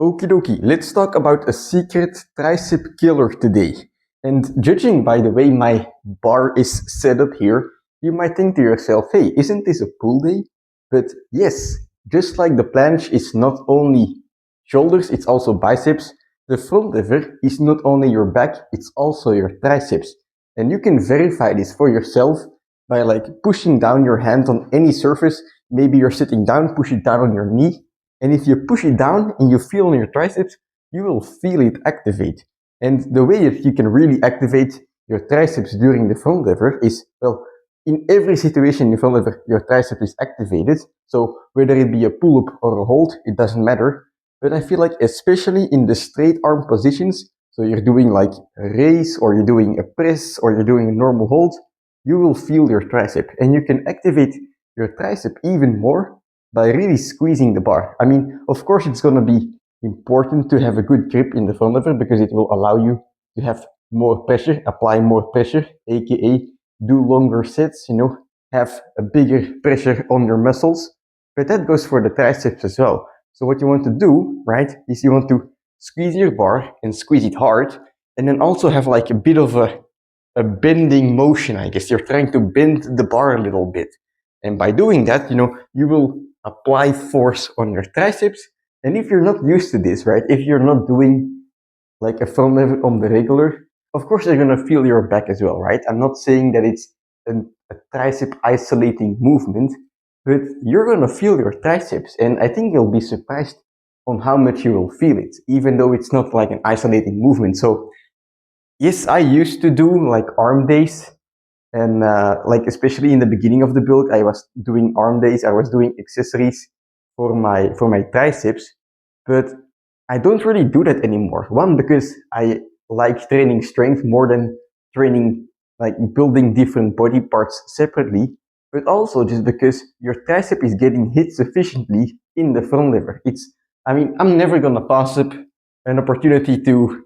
Okie dokie, let's talk about a secret tricep killer today. And judging by the way my bar is set up here, you might think to yourself, hey, isn't this a pull day? But yes, just like the planche is not only shoulders, it's also biceps, the front lever is not only your back, it's also your triceps. And you can verify this for yourself by like pushing down your hand on any surface. Maybe you're sitting down, push it down on your knee, and if you push it down and you feel on your triceps, you will feel it activate. And the way that you can really activate your triceps during the front lever is, well, in every situation in the front lever, your tricep is activated. So whether it be a pull-up or a hold, it doesn't matter. But I feel like especially in the straight arm positions, so you're doing like a raise or you're doing a press or you're doing a normal hold, you will feel your tricep and you can activate your tricep even more by really squeezing the bar. I mean, of course, it's going to be important to have a good grip in the front lever because it will allow you to have more pressure, apply more pressure, aka do longer sets, have a bigger pressure on your muscles. But that goes for the triceps as well. So what you want to do, right, is you want to squeeze your bar and squeeze it hard, and then also have like a bit of a bending motion, I guess. You're trying to bend the bar a little bit. And by doing that, you will apply force on your triceps. And if you're not used to this, right, if you're not doing like a front lever on the regular, of course you're going to feel your back as well, right? I'm not saying that it's a tricep isolating movement, but you're going to feel your triceps. And I think you'll be surprised on how much you will feel it, even though it's not like an isolating movement. So yes, I used to do like arm days, and like especially in the beginning of the build, I was doing arm days. I was doing accessories for my triceps, but I don't really do that anymore. One, because I like training strength more than training like building different body parts separately, but also just because your tricep is getting hit sufficiently in the front lever. I mean, I'm never gonna pass up an opportunity to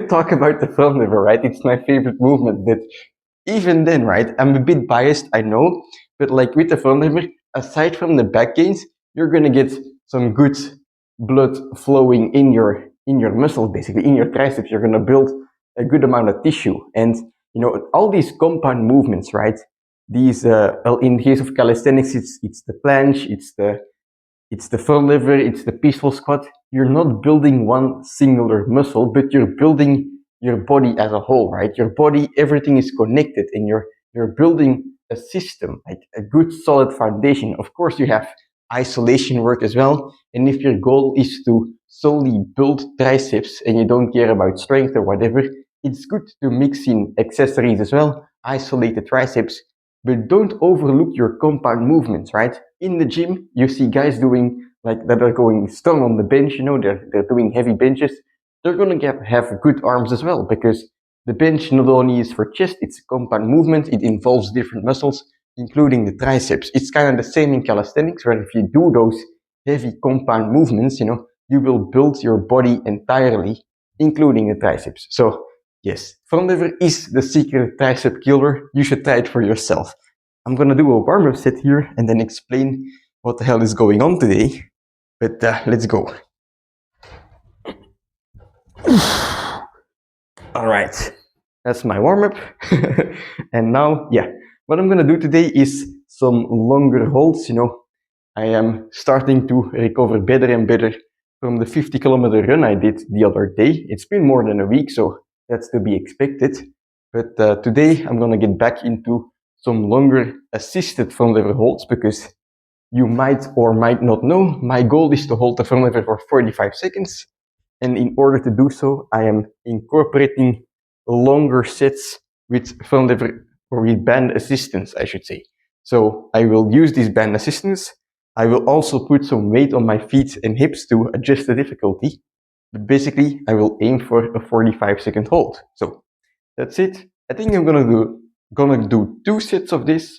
talk about the front lever, right? It's my favorite movement, but even then, right, I'm a bit biased, I know, but like with the front lever, aside from the back gains, you're gonna get some good blood flowing in your muscles, basically in your triceps. You're gonna build a good amount of tissue, and all these compound movements, right? These, well, in the case of calisthenics, it's the planche, it's the front lever, it's the peaceful squat. You're not building one singular muscle, but you're building your body as a whole, right? Your body, everything is connected, and you're building a system, like a good solid foundation. Of course, you have isolation work as well. And if your goal is to solely build triceps and you don't care about strength or whatever, it's good to mix in accessories as well, isolate the triceps, but don't overlook your compound movements, right? In the gym, you see guys doing like that are going strong on the bench, they're doing heavy benches. They're gonna have good arms as well, because the bench not only is for chest, it's a compound movement, it involves different muscles, including the triceps. It's kind of the same in calisthenics, where if you do those heavy compound movements, you will build your body entirely, including the triceps. So yes, front lever is the secret tricep killer. You should try it for yourself. I'm gonna do a warm-up set here and then explain what the hell is going on today. But let's go. All right, that's my warm-up. And now, yeah, what I'm gonna do today is some longer holds. I am starting to recover better and better from the 50-kilometer run I did the other day. It's been more than a week, so that's to be expected. But today I'm gonna get back into some longer assisted front lever holds, because you might or might not know, my goal is to hold the front lever for 45 seconds. And in order to do so, I am incorporating longer sets with front lever, or with band assistance, I should say. So I will use this band assistance. I will also put some weight on my feet and hips to adjust the difficulty. But basically, I will aim for a 45-second hold. So that's it. I think I'm gonna do 2 sets of this.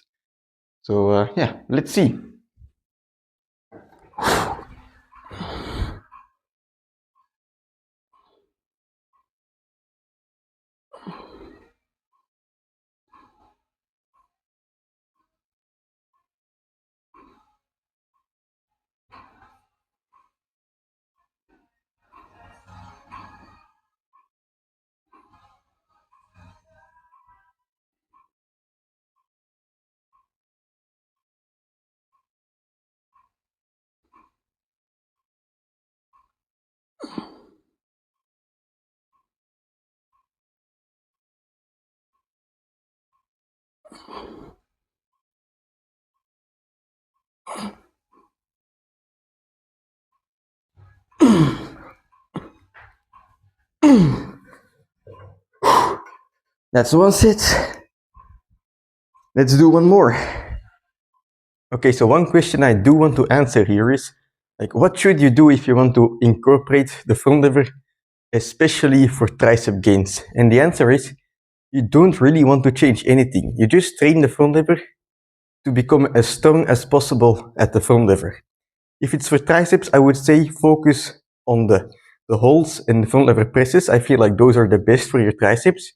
So yeah, let's see. That's one set. Let's do one more. Okay, so one question I do want to answer here is, like, what should you do if you want to incorporate the front lever, especially for tricep gains? And the answer is, you don't really want to change anything. You just train the front lever to become as strong as possible at the front lever. If it's for triceps, I would say focus on the holds and the front lever presses. I feel like those are the best for your triceps.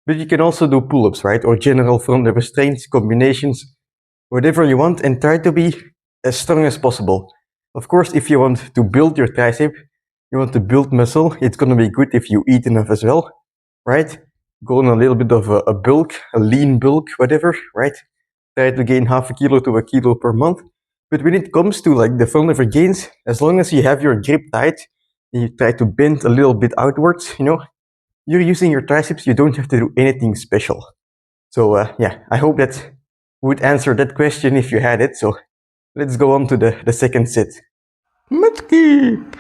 But you can also do pull-ups, right? Or general front lever strength combinations, whatever you want, and try to be as strong as possible. Of course, if you want to build your tricep, you want to build muscle, it's gonna be good if you eat enough as well, right? Go on a little bit of a bulk, a lean bulk, whatever, right? Try to gain half a kilo to a kilo per month. But when it comes to like the front lever gains, as long as you have your grip tight, and you try to bend a little bit outwards, you're using your triceps, you don't have to do anything special. So yeah, I hope that would answer that question if you had it. So let's go on to the second set. Mudkeep!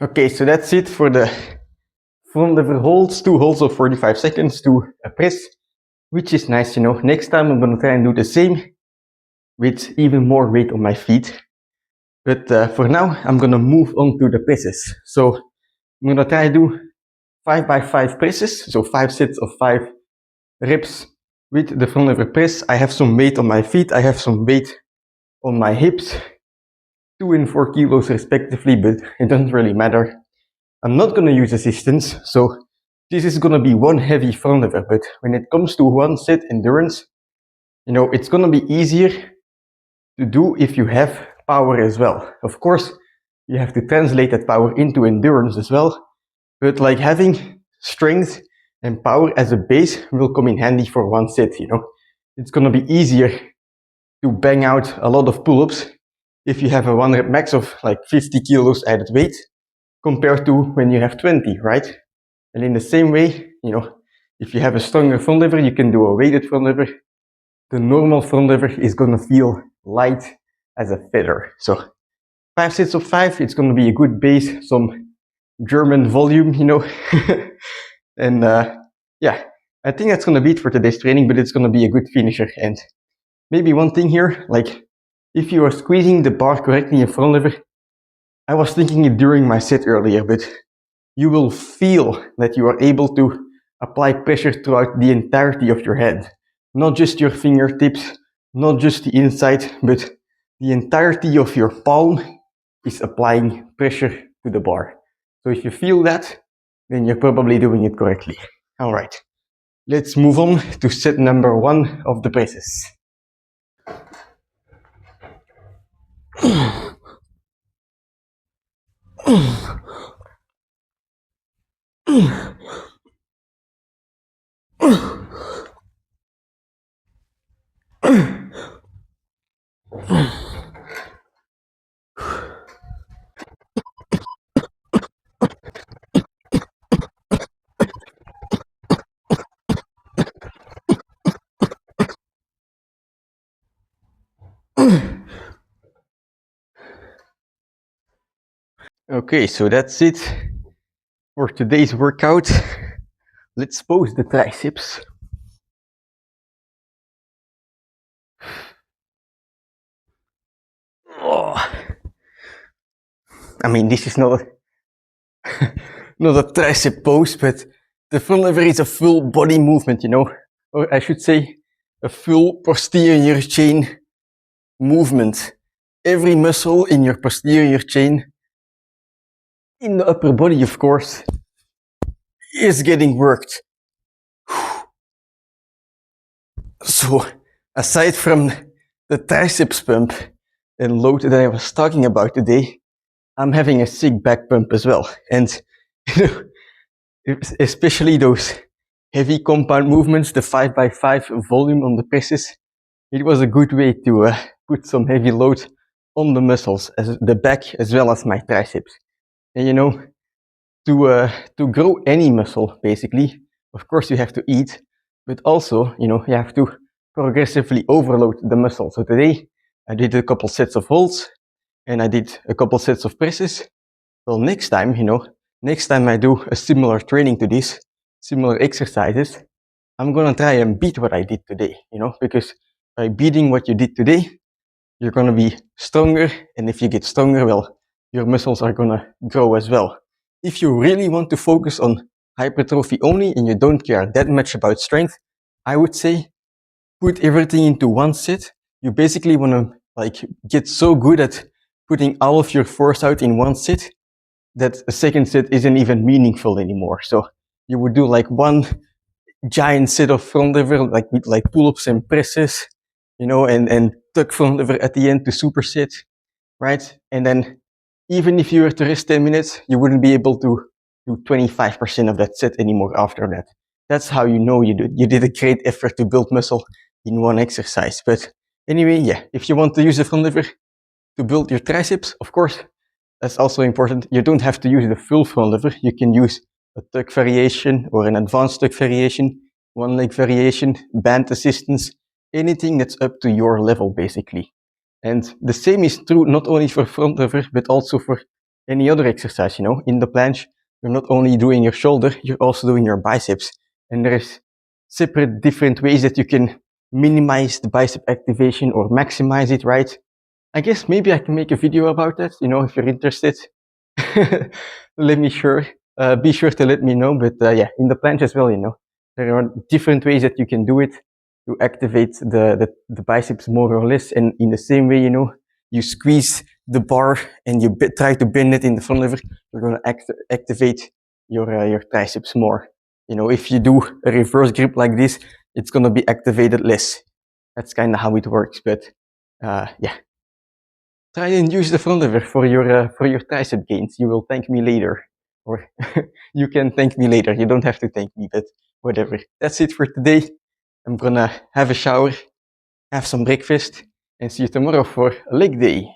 Okay, so that's it for the front lever holds, 2 holds of 45 seconds to a press, which is nice, Next time I'm gonna try and do the same with even more weight on my feet. But for now, I'm gonna move on to the presses. So I'm gonna try to do 5x5 presses, so 5 sets of 5 reps with the front lever press. I have some weight on my feet, I have some weight on my hips, 2 and 4 kilos respectively, but it doesn't really matter. I'm not gonna use assistance, so this is gonna be one heavy front lever, but when it comes to one set endurance, it's gonna be easier to do if you have power as well. Of course, you have to translate that power into endurance as well, but like having strength and power as a base will come in handy for one set, It's gonna be easier to bang out a lot of pull-ups if you have a 1 rep max of like 50 kilos added weight compared to when you have 20, right? And in the same way, if you have a stronger front lever, you can do a weighted front lever. The normal front lever is gonna feel light as a feather. So 5 sets of 5, it's gonna be a good base, some German volume, And yeah, I think that's gonna be it for today's training, but it's gonna be a good finisher. And maybe one thing here, like if you are squeezing the bar correctly in front lever, I was thinking it during my set earlier, but you will feel that you are able to apply pressure throughout the entirety of your hand. Not just your fingertips, not just the inside, but the entirety of your palm is applying pressure to the bar. So if you feel that, then you're probably doing it correctly. All right, let's move on to set number 1 of the presses. Okay, so that's it for today's workout. Let's pose the triceps. Oh. I mean, this is not not a tricep pose, but the front lever is a full body movement, you know, or I should say a full posterior chain movement. Every muscle in your posterior chain, in the upper body, of course, is getting worked. So, aside from the triceps pump and load that I was talking about today, I'm having a sick back pump as well. And you know, especially those heavy compound movements, the 5x5 volume on the presses, it was a good way to put some heavy load on the muscles, as the back as well as my triceps. And you know, to grow any muscle, basically, of course you have to eat, but also, you know, you have to progressively overload the muscle. So today I did a couple sets of holds and I did a couple sets of presses. Well, next time, you know, next time I do a similar training to this, similar exercises, I'm gonna try and beat what I did today, you know, because by beating what you did today, you're gonna be stronger, and if you get stronger, well, your muscles are gonna grow as well. If you really want to focus on hypertrophy only and you don't care that much about strength, I would say put everything into one set. You basically wanna like get so good at putting all of your force out in one set that a second set isn't even meaningful anymore. So you would do like one giant set of front lever, like with like pull-ups and presses, you know, and tuck front lever at the end to superset, right? And then even if you were to rest 10 minutes, you wouldn't be able to do 25% of that set anymore after that. That's how you know you did a great effort to build muscle in one exercise. But anyway, yeah, if you want to use the front lever to build your triceps, of course, that's also important. You don't have to use the full front lever. You can use a tuck variation or an advanced tuck variation, one leg variation, band assistance, anything that's up to your level, basically. And the same is true not only for front lever, but also for any other exercise, you know. In the planche, you're not only doing your shoulder, you're also doing your biceps. And there's separate different ways that you can minimize the bicep activation or maximize it, right? I guess maybe I can make a video about that, you know, if you're interested. Let me be sure to let me know. But yeah, in the planche as well, you know, there are different ways that you can do it to activate the biceps more or less. And in the same way, you know, you squeeze the bar and you try to bend it in the front lever, you're going to activate your triceps more. You know, if you do a reverse grip like this, it's going to be activated less. That's kind of how it works. But yeah. Try and use the front lever for your tricep gains. You will thank me later. Or you can thank me later. You don't have to thank me, but whatever. That's it for today. I'm gonna have a shower, have some breakfast, and see you tomorrow for a leg day.